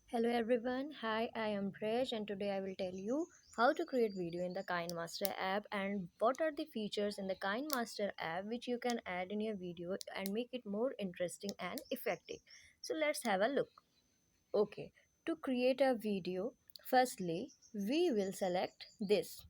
Hello everyone, hi, I am Presh and today I will tell you how to create video in the KineMaster app and what are the features in the KineMaster app which you can add in your video and make it more interesting and effective. So let's have a look. Okay, to create a video, firstly we will select this.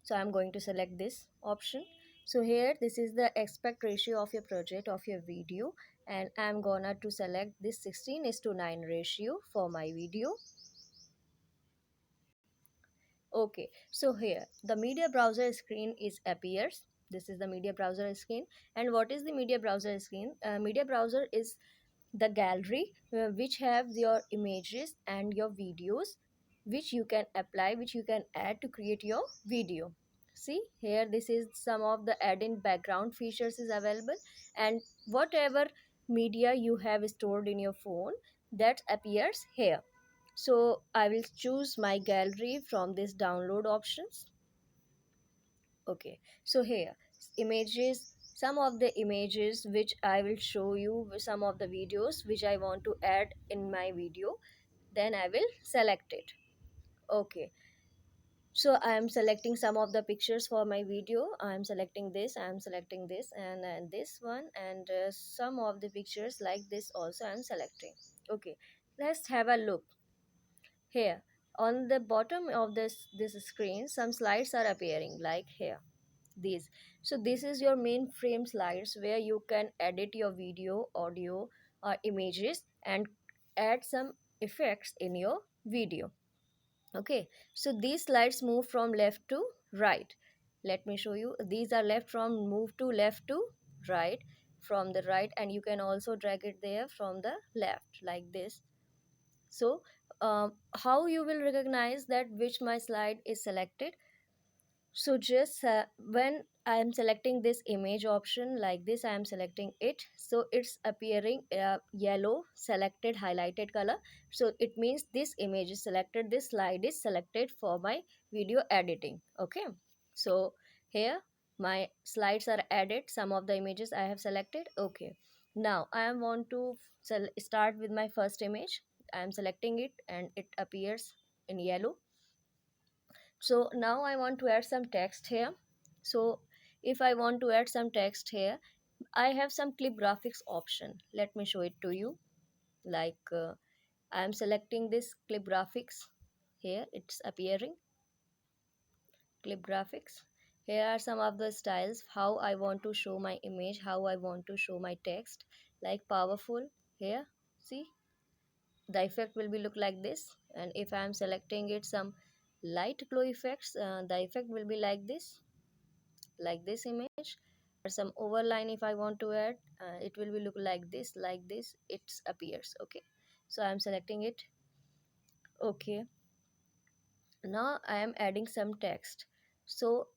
So I'm going to select this option. So here this is the aspect ratio of your project of your video and I'm gonna to select this 16:9 ratio for my video. Okay, so here the media browser screen is appears. This is the media browser screen. And what is the media browser screen? Media browser is the gallery which have your images and your videos which you can apply, which you can add to create your video. See here, this is some of the add-in background features is available, and whatever media you have stored in your phone, that appears here. So I will choose my gallery from this download options. Okay, so here images, some of the images which I will show you, some of the videos which I want to add in my video, then I will select it. Okay, so I am selecting some of the pictures for my video. I am selecting this, I am selecting this, and this one, and some of the pictures like this also I am selecting. Okay, let's have a look. Here on the bottom of this screen, some slides are appearing like here, these. So this is your main frame slides where you can edit your video, audio or images and add some effects in your video. Okay, so these slides move from left to right. Let me show you. These are left from move to left to right, from the right, and you can also drag it there from the left like this. So how you will recognize that which my slide is selected? So just when I am selecting this image option like this, I am selecting it, so it's appearing yellow selected highlighted color. So it means this image is selected, this slide is selected for my video editing. Okay, so here my slides are added, some of the images I have selected. Okay, now I want to start with my first image. I am selecting it and it appears in yellow. So now I want to add some text here. So if I want to add some text here, I have some clip graphics option. Let me show it to you. Like I am selecting this clip graphics. Here it's appearing clip graphics. Here are some of the styles how I want to show my image, how I want to show my text. Like powerful, here see the effect will be look like this. And if I am selecting it some light glow effects, the effect will be like this image. Or some overline if I want to add, it will be look like this it appears. Okay, so I am selecting it. Okay, now I am adding some text. So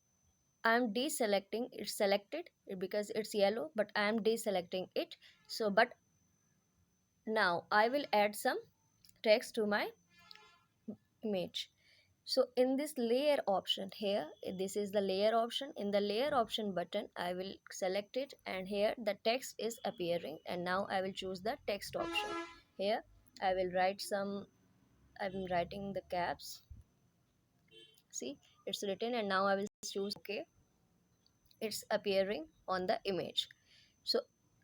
I am deselecting, it's selected because it's yellow, but I am deselecting it. So but now I will add some text to my image. So in this layer option here, this is the layer option. In the layer option button, I will select it, and here the text is appearing, and now I will choose the text option. Here I will write some, I'm writing the caps. See, it's written, and now I will choose okay. It's appearing on the image. So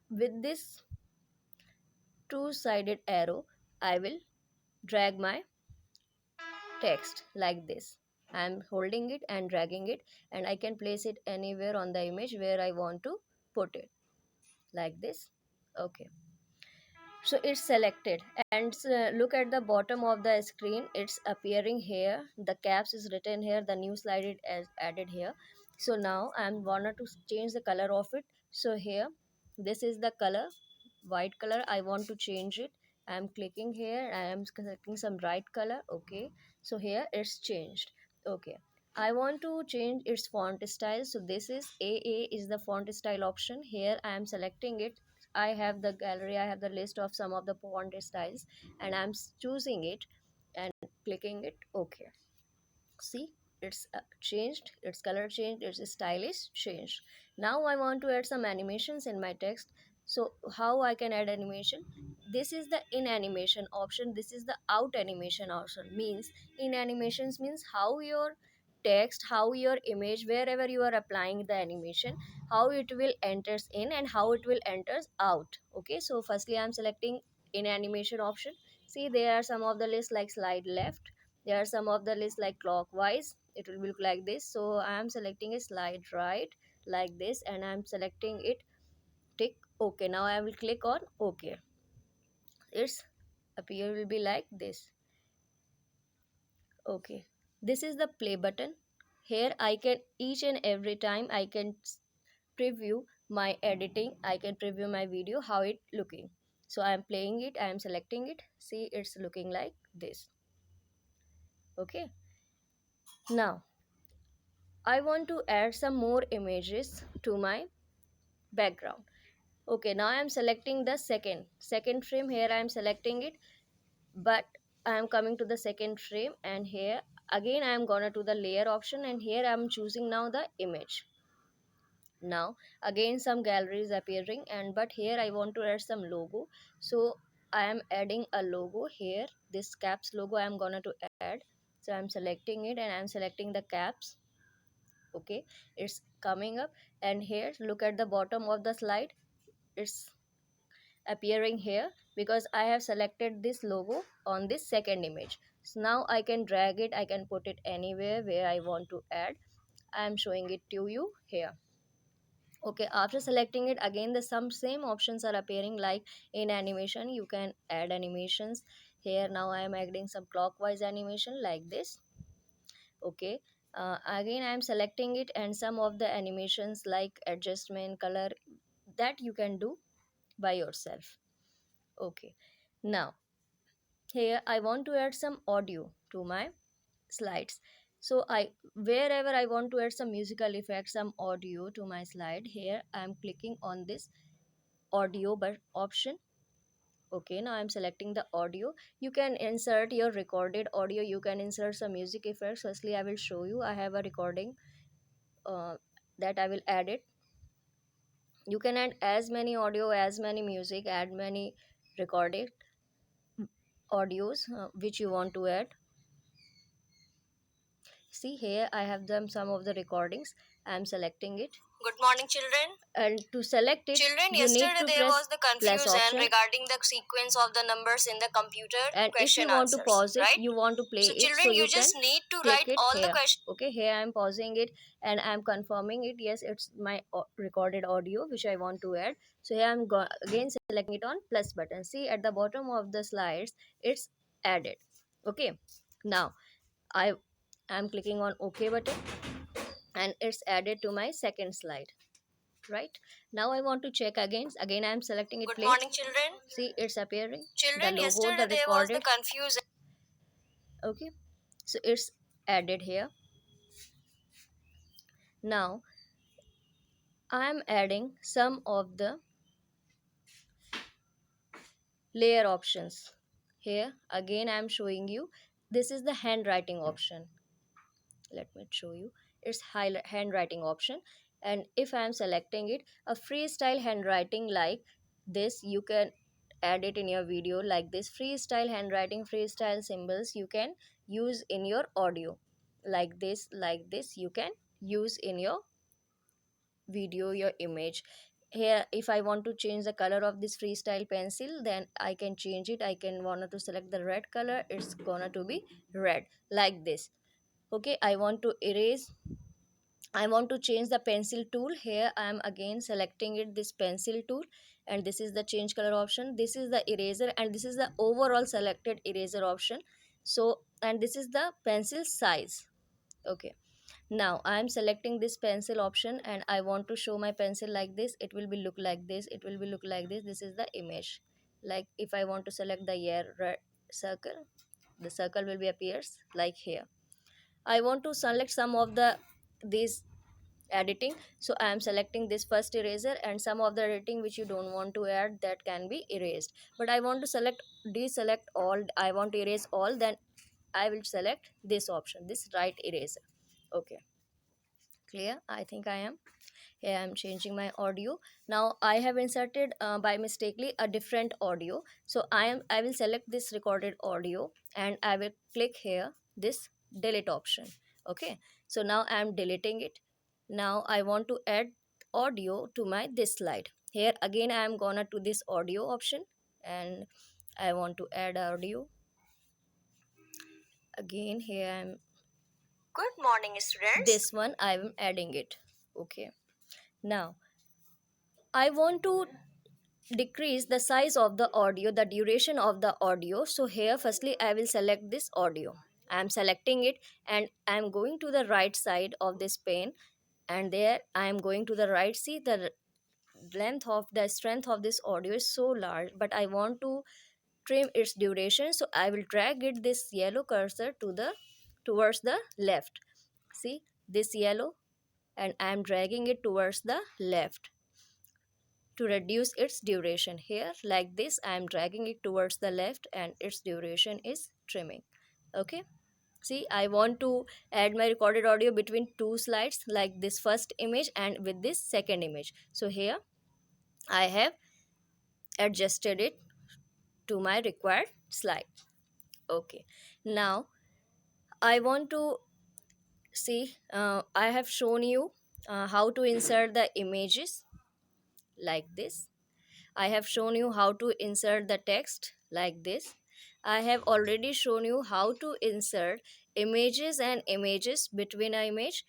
with this two-sided arrow, I will drag my text like this. I'm holding it and dragging it, and I can place it anywhere on the image where I want to put it like this. Okay, so it's selected, and look at the bottom of the screen, it's appearing here, the caps is written here, the new slide is added here. So now I'm wanted to change the color of it. So here this is the color, white color, I want to change it. I'm clicking here, I am selecting some bright color. Okay, so here it's changed. Okay, I want to change its font style. So this is AA is the font style option. Here I am selecting it. I have the gallery, I have the list of some of the font styles, and I'm choosing it and clicking it. Okay, see, it's changed, its color changed, its style is changed. Now I want to add some animations in my text. So how I can add animation? This is the in animation option, this is the out animation option. Means in animations means how your text, how your image, wherever you are applying the animation, how it will enters in and how it will enters out. Okay, so firstly I'm selecting in animation option. See, there are some of the list like slide left, there are some of the list like clockwise, it will look like this. So I am selecting a slide right like this, and I'm selecting it, tick okay. Now I will click on okay, its appear will be like this. Okay, this is the play button. Here I can each and every time I can preview my editing, I can preview my video how it looking. So I am playing it, I am selecting it, see it's looking like this. Okay, now I want to add some more images to my background. Okay, now I am selecting the second frame. Here I am selecting it, but I am coming to the second frame, and here again I am gonna to the layer option, and here I am choosing now the image. Now again some gallery is appearing, and but here I want to add some logo. So I am adding a logo here, this caps logo I am gonna to add. So I am selecting it and I am selecting the caps. Okay, it's coming up, and here look at the bottom of the slide, it's appearing here because I have selected this logo on this second image. So now I can drag it, I can put it anywhere where I want to add. I am showing it to you here. Okay, after selecting it, again the some same options are appearing like in animation you can add animations. Here now I am adding some clockwise animation like this. Okay, again I am selecting it, and some of the animations like adjustment color, that you can do by yourself. Okay, now here I want to add some audio to my slides. So I, wherever I want to add some musical effects, some audio to my slide, here I am clicking on this audio but option. Okay, now I'm selecting the audio. You can insert your recorded audio, you can insert some music effects. Firstly I will show you, I have a recording uh, that I will add it. You can add as many audio, as many music, add many recorded audios which you want to add. See, here I have them some of the recordings. I am selecting it. Good morning, children. And to select it, children, you need to there was the confusion regarding the sequence of the numbers in the computer. And if you want to pause it, right? You want to play so, it, children, so you just need to write all here. The questions. Okay, here I am pausing it and I am confirming it. Yes, it's my recorded audio which I want to add. So here I am again selecting it on plus button. See, at the bottom of the slides, it's added. Okay, now I am clicking on OK button and it's added to my second slide. Right, now I want to check again I am selecting it. Good play. Morning, children. See, it's appearing. Children, the logo, yesterday the recorded. There was the confusion. Okay, so it's added here. Now I am adding some of the layer options. Here again I am showing you, this is the handwriting option. Let me show you, it's handwriting option. And if I am selecting it, a freestyle handwriting like this, you can add it in your video like this. Freestyle handwriting, freestyle symbols you can use in your audio like this you can use in your video, your image. Here if I want to change the color of this freestyle pencil, then I can change it. I can want to select the red color, it's gonna to be red like this. Okay, I want to erase, I want to change the pencil tool. Here I am again selecting it, this pencil tool, and this is the change color option. This is the eraser, and this is the overall selected eraser option. So, and this is the pencil size. Okay, now I am selecting this pencil option and I want to show my pencil like this. It will be look like this, it will be look like this. This is the image. Like if I want to select the red circle, the circle will be appears like here. I want to select some of the these editing, so I am selecting this first eraser, and some of the editing which you don't want to add, that can be erased. But I want to select deselect all, I want to erase all, then I will select this option, this right eraser. Okay, clear? I think I am. Here I'm changing my audio. Now I have inserted by mistakenly a different audio, so I will select this recorded audio and I will click here this delete option. Okay, so now I'm deleting it. Now I want to add audio to my this slide. Here again I am gonna to this audio option and I want to add audio. Again here I'm Good morning, students. this one I'm adding it. Okay, now I want to decrease the size of the audio, the duration of the audio. So here firstly I will select this audio. I am selecting it and I am going to the right side of this pane, and there I am going to the right. See, the length of the strength of this audio is so large, but I want to trim its duration, so I will drag it this yellow cursor to the towards the left. See this yellow, and I am dragging it towards the left to reduce its duration. Here like this I am dragging it towards the left and its duration is trimming. Okay, see, I want to add my recorded audio between two slides, like this first image and with this second image. So here I have adjusted it to my required slide. Okay, now I want to see, I have shown you how to insert the images like this. I have shown you how to insert the text like this. I have already shown you how to insert images and images between an image,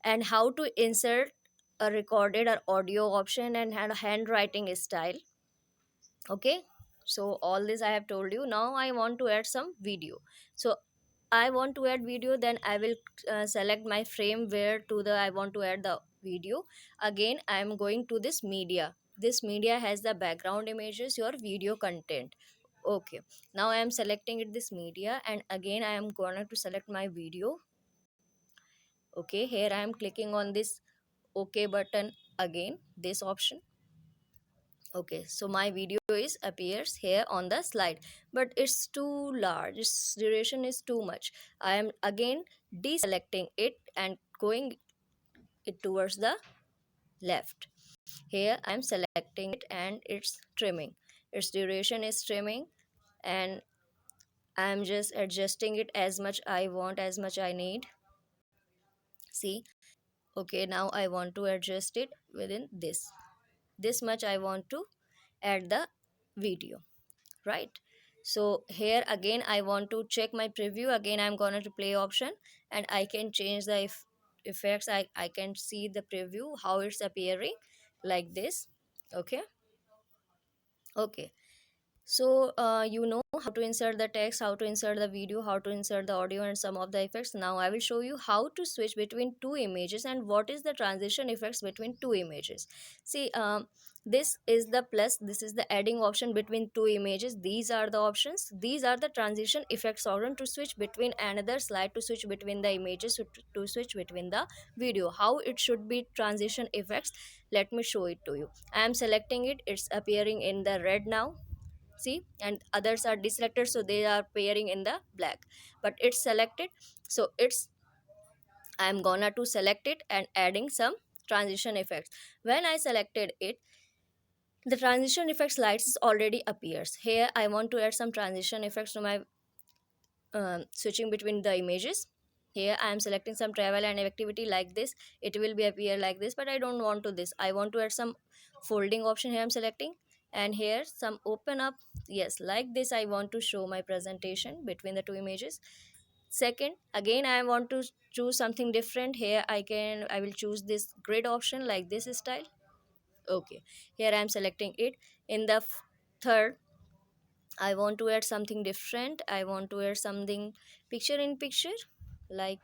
and how to insert a recorded or audio option and handwriting style. Okay, so all this I have told you. Now I want to add some video. So I want to add video, then I will select my frame where to the I want to add the video. Again I am going to this media. This media has the background images, your video content. Okay, now I am selecting it this media, and again I am going to select my video. Okay, here I am clicking on this OK button, again this option. Okay, so my video is appears here on the slide, but it's too large, its duration is too much. I am again deselecting it and going it towards the left. Here I am selecting it and it's trimming, its duration is trimming, and I am just adjusting it as much I want, as much I need. See, okay, now I want to adjust it within this much I want to add the video, right? So here again I want to check my preview. Again I'm gonna to play option, and I can change the effects. I can see the preview how it's appearing like this. Okay, okay, so you know how to insert the text, how to insert the video, how to insert the audio, and some of the effects. Now I will show you how to switch between two images and what is the transition effects between two images. See, this is the plus, this is the adding option between two images. These are the options, these are the transition effects option to switch between another slide, to switch between the images, to switch between the video. How it should be transition effects, let me show it to you. I am selecting it, it's appearing in the red now. See, and others are deselected, so they are appearing in the black, but it's selected, so it's I'm gonna to select it and adding some transition effects. When I selected it, the transition effects lights is already appears. Here I want to add some transition effects to my switching between the images. Here I am selecting some travel and activity like this, it will be appear like this, but I don't want to this, I want to add some folding option. Here I'm selecting, and here some open up, yes, like this I want to show my presentation between the two images. Second, again I want to choose something different. Here I will choose this grid option like this style. Okay, here I am selecting it. In the third, I want to add something different. I want to add something picture in picture like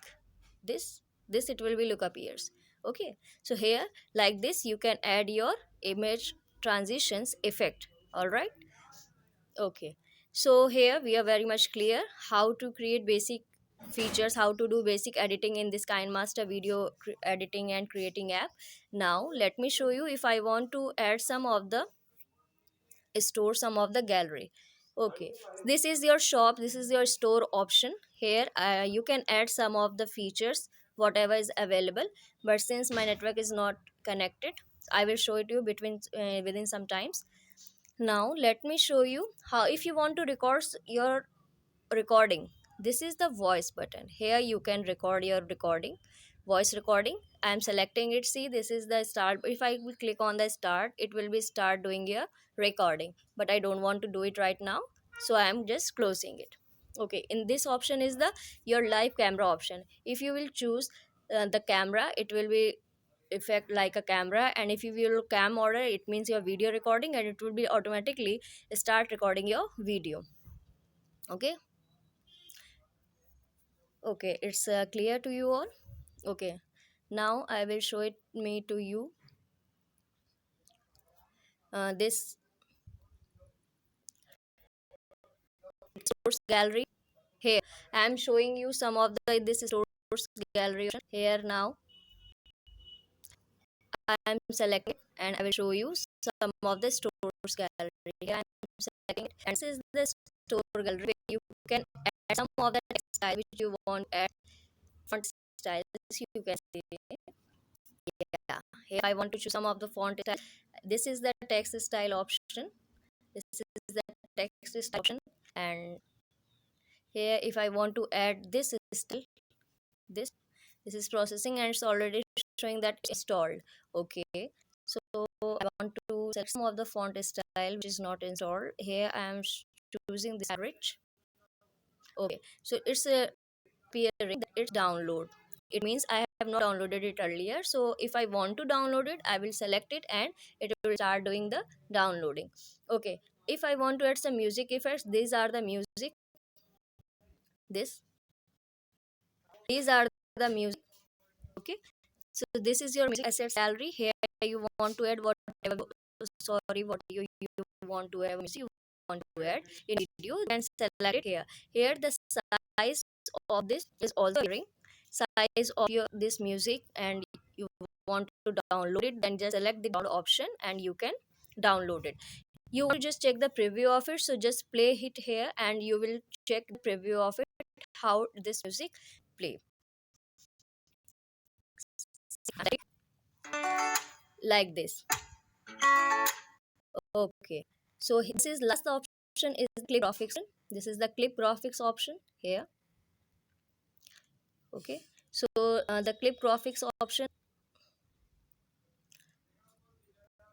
this. This it will be look appears. Okay, so here like this you can add your image transitions effect. All right. Okay, so here we are very much clear how to create basic features, how to do basic editing in this KineMaster video editing and creating app. Now let me show you if I want to add some of the store, some of the gallery. Okay, this is your shop, this is your store option. Here you can add some of the features whatever is available, but since my network is not connected. I will show it to you between within some times. Now let me show you how, if you want to record your recording, this is the voice button. Here you can record your recording, voice recording. I am selecting it. See, this is the start. If I will click on the start, it will be start doing your recording, but I don't want to do it right now, so I am just closing it. Okay, in this option is the your live camera option. If you will choose the camera, it will be effect like a camera, and if you will cam order, it means your video recording, and it will be automatically start recording your video. Okay. Okay, it's clear to you all. Okay, now I will show it me to you this source gallery. Here I am showing you some of the this source gallery option. Here now I am selecting and I will show you some of the source gallery. Here I am selecting it, and this is the store gallery where you can add some of the text style which you want to add. Font styles you can see. Yeah, here I want to choose some of the font style. This is the text style option. This is the text style option, and here if I want to add this style, this this is processing and it's already showing that it's installed. Okay, so I want to select some of the font style which is not installed. Here I am choosing this rich. Okay, so it's appearing that it's download. It means I have not downloaded it earlier, so if I want to download it, I will select it and it will start doing the downloading. Okay, if I want to add some music effects, these are the music. this these are the music. Okay, so this is your music assets gallery. Here you want to add whatever, sorry, what you want to add music you want to add in video, then select it here. Here the size of this is also appearing, size of your this music, and you want to download it, then just select the download option and you can download it. You will just check the preview of it, so just play it here and you will check the preview of it, how this music play like this. Okay, so this is last option is clip graphics. This is the clip graphics option here. Okay, so the clip graphics option,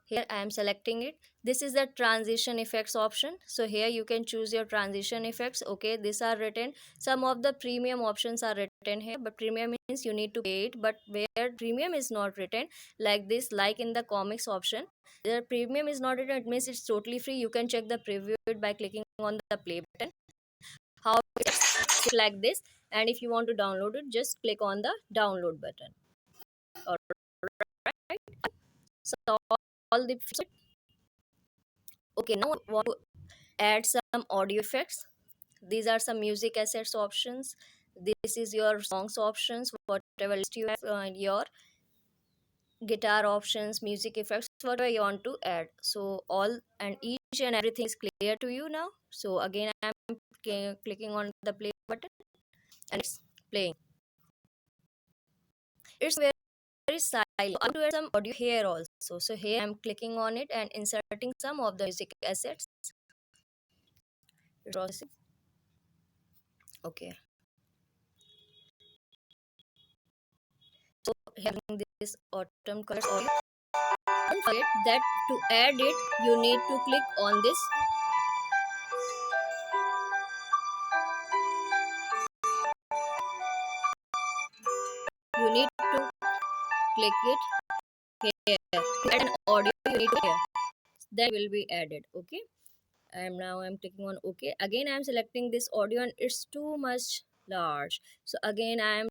here I am selecting it. This is the transition effects option, so here you can choose your transition effects. Okay, these are written, some of the premium options are written here, but premium means you need to pay it, but where premium is not written like this, like in the comics option, the premium is not written, it means it's totally free. You can check the preview it by clicking on the play button, how it's like this. And if you want to download it, just click on the download button. All right, so all the, okay, now I want to add some audio effects. These are some music assets options. This is your songs options, whatever list you have, your guitar options, music effects, whatever you want to add. So all and each and everything is clear to you now. So again I am clicking on the play button and it's playing. It's very silent. I want to add some audio here also. So here I'm clicking on it and inserting some of the music assets. Processing. Okay. So having this autumn colors audio. Don't forget that to add it, you need to click on this. You need to click it here. To add an audio, you need to here. That will be added. Okay. I'm clicking on OK. Again, I am selecting this audio and it's too much large. So again, I am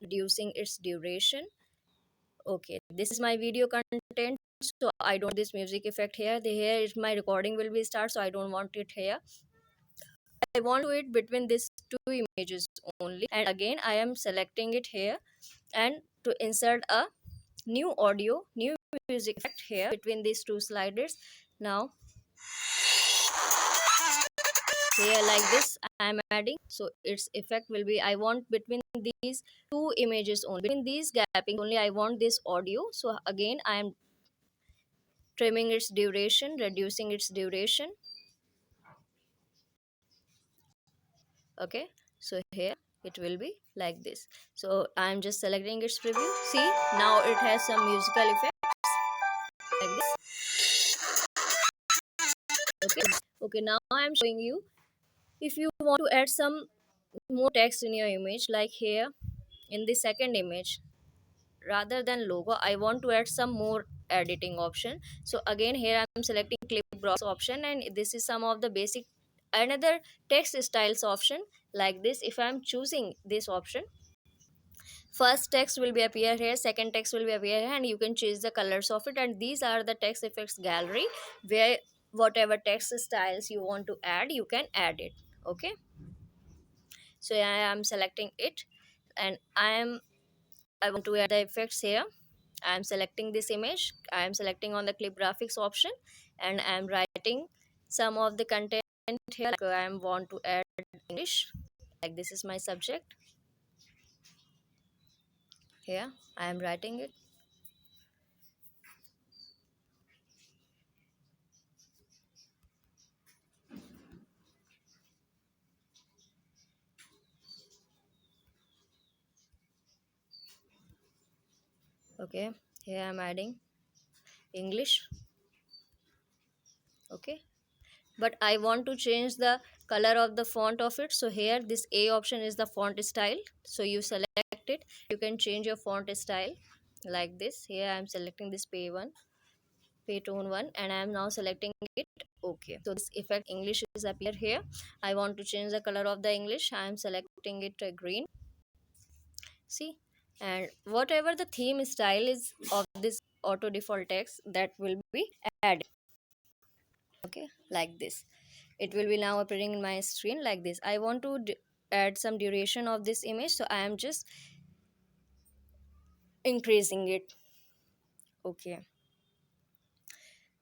reducing its duration. Okay, this is my video content, so I don't this music effect here. The here is my recording will be start, so I don't want it here. I want to it between these two images only, and again I am selecting it here and to insert a new audio, new music effect here between these two sliders. Now here like this I am adding. So its effect will be, I want between these two images only, between these gapping only I want this audio. So again I am trimming its duration, reducing its duration. Okay, so here it will be like this. So I am just selecting its preview. See, now it has some musical effects like this. Okay, okay, now I am showing you, if you want to add some more text in your image, like here in the second image, rather than logo I want to add some more editing option. So again here I'm selecting clip browse option, and this is some of the basic another text styles option. Like this, if I'm choosing this option, first text will be appear here, second text will be appear here, and you can change the colors of it. And these are the text effects gallery, where whatever text styles you want to add, you can add it. Okay, so I am selecting it, and I want to add the effects here. I am selecting this image, I am selecting on the clip graphics option, and I am writing some of the content here. Like I want to add English, like this is my subject. Here I am writing it. Okay, here I am adding English. Okay, but I want to change the color of the font of it. So here this A option is the font style, so you select it. You can change your font style like this. Here I am selecting this P1 Paytone one, and I am now selecting it. Okay, so this effect English is appear here. I want to change the color of the English. I am selecting it green. See, and whatever the theme style is of this auto default text, that will be added. Okay, like this it will be now appearing in my screen like this. I want to add some duration of this image, so I am just increasing it. Okay,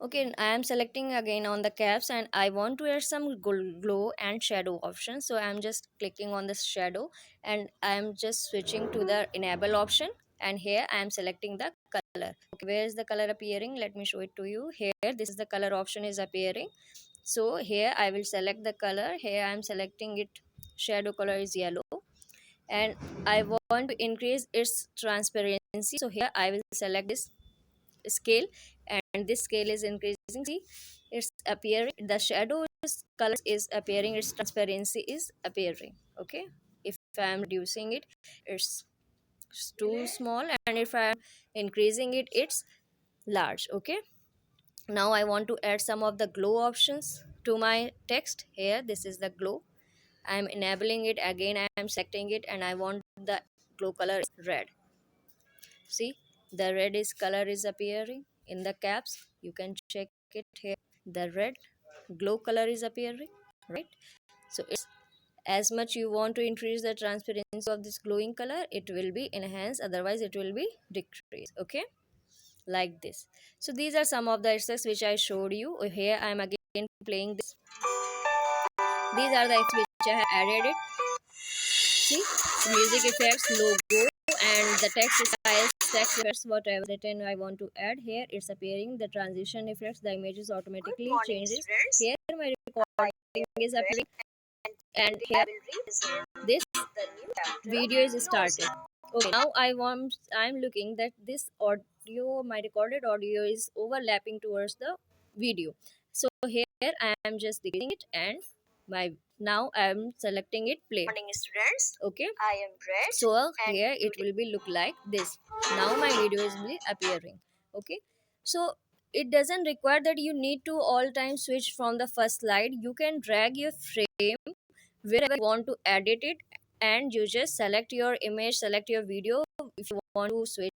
okay, I am selecting again on the caps, and I want to add some glow and shadow option. So I am just clicking on the shadow, and I am just switching to the enable option, and here I am selecting the color. Okay, where is the color appearing? Let me show it to you. Here this is the color option is appearing. So here I will select the color. Here I am selecting it, shadow color is yellow, and I want to increase its transparency. So here I will select this scale, and this scale is increasing. See, it's appearing, the shadow color is appearing, its transparency is appearing. Okay, if I am reducing it, it's too small, and if I am increasing it, it's large. Okay, now I want to add some of the glow options to my text. Here this is the glow, I am enabling it. Again I am selecting it, and I want the glow color is red. See, the red is color is appearing in the caps. You can check it here. The red glow color is appearing, right? So it's as much you want to increase the transparency of this glowing color, it will be enhanced. Otherwise, it will be decreased. Okay, like this. So these are some of the effects which I showed you. Here I am again playing this. These are the effects which I have added it. See, music effects, logo, and the text styles, text effects, whatever written I want to add. Here it's appearing, the transition effects, the images Good automatically morning, changes. students. Here my I recording am is Red, appearing, and and today here I will represent this the new chapter. video is started. Nose. Okay, now I'm looking that this audio, my recorded audio is overlapping towards the video. So here I am just decreasing it, and my now I am selecting it play. Morning, students. Okay, I am Red, so and here it today will be look like this. Now my video is be appearing. Okay, so it doesn't require that you need to all time switch from the first slide. You can drag your frame wherever you want to edit it, and you just select your image, select your video. If you want to switch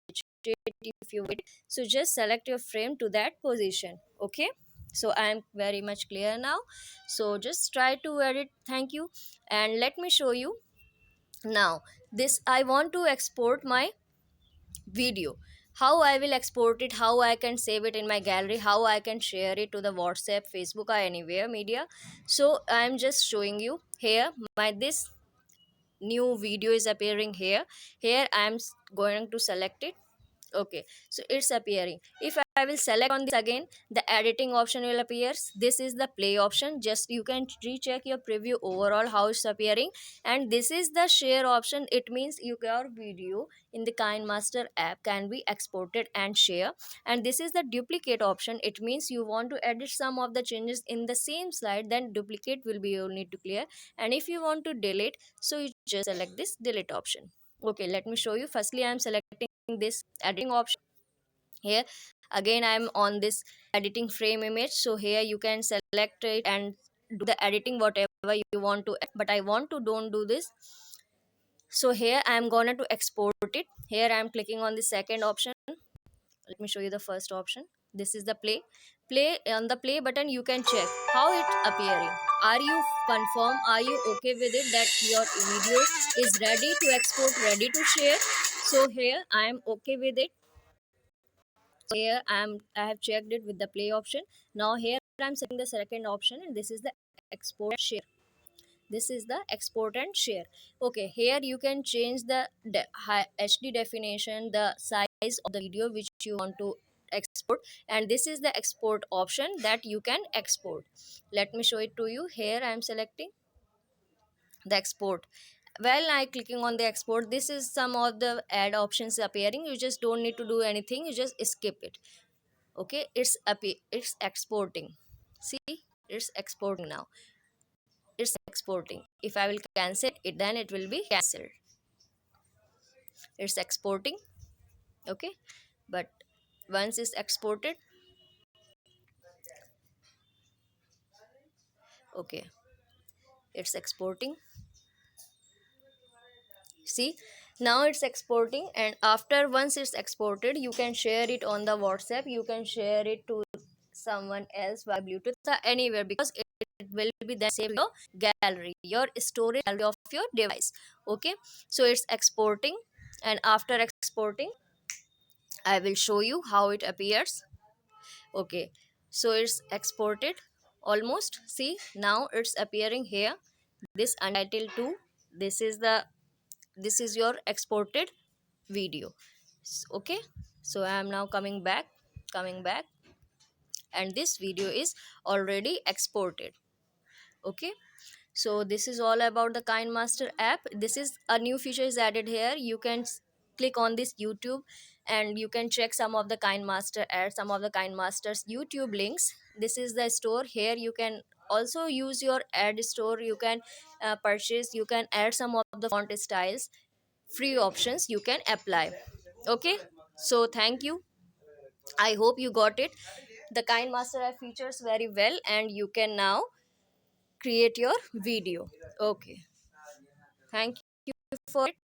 it, if you wait, so just select your frame to that position. Okay, so I am very much clear now. So just try to edit. Thank you, and let me show you now. This I want to export my video. how I will export it, how I can save it in my gallery, how I can share it to the WhatsApp, Facebook, or anywhere media. So I'm just showing you here. My this new video is appearing here. Here going to select it. Okay, so it's appearing. If I will select on this again, the editing option will appear. This is the play option. Just you can recheck your preview overall how it's appearing. And this is the share option. It means your video in the KineMaster app can be exported and share. And this is the duplicate option. It means you want to edit some of the changes in the same slide, then duplicate will be you need to clear. And if you want to delete, so you just select this delete option. Okay, let me show you. Firstly, I am selecting this editing option. Here again I am on this editing frame image, so here you can select it and do the editing whatever you want to, but I want to don't do this. So here I am gonna to export it. Here I am clicking on the second option. Let me show you the first option. This is the play. On the play button you can check how it appearing. Are you confirm, are you okay with it that your video is ready to export, ready to share? So here I am okay with it. Here I have checked it with the play option. Now here I'm setting the second option, and this is the export share. This is the export and share. Okay, here you can change the HD definition, the size of the video which you want to export, and this is the export option that you can export. Let me show it to you. Here I am selecting the export. Well, I clicking on the export. This is some of the add options appearing. You just don't need to do anything, you just skip it. Okay, it's exporting. See, it's exporting now. It's exporting. If I will cancel it, then it will be cancelled. It's exporting. Okay, but once it's exported, okay, it's exporting. See, now it's exporting, and after once it's exported, you can share it on the WhatsApp, you can share it to someone else via Bluetooth or anywhere, because it will be then save your gallery, your storage gallery of your device. Okay, so it's exporting, and after exporting I will show you how it appears. Okay, so it's exported almost. See, now it's appearing here, this Untitled 2. This is the, this is your exported video. Okay, so I am now coming back, and this video is already exported. Okay, so this is all about the KineMaster app. This is a new feature is added here. You can click on this YouTube, and you can check some of the KineMaster ads, some of the KineMaster's YouTube links. This is the store. Here you can also use your ad store. You can purchase, you can add some of the font styles, free options you can apply. Okay, so thank you. I hope you got it. The KineMaster app features very well, and you can now create your video. Okay, thank you for it.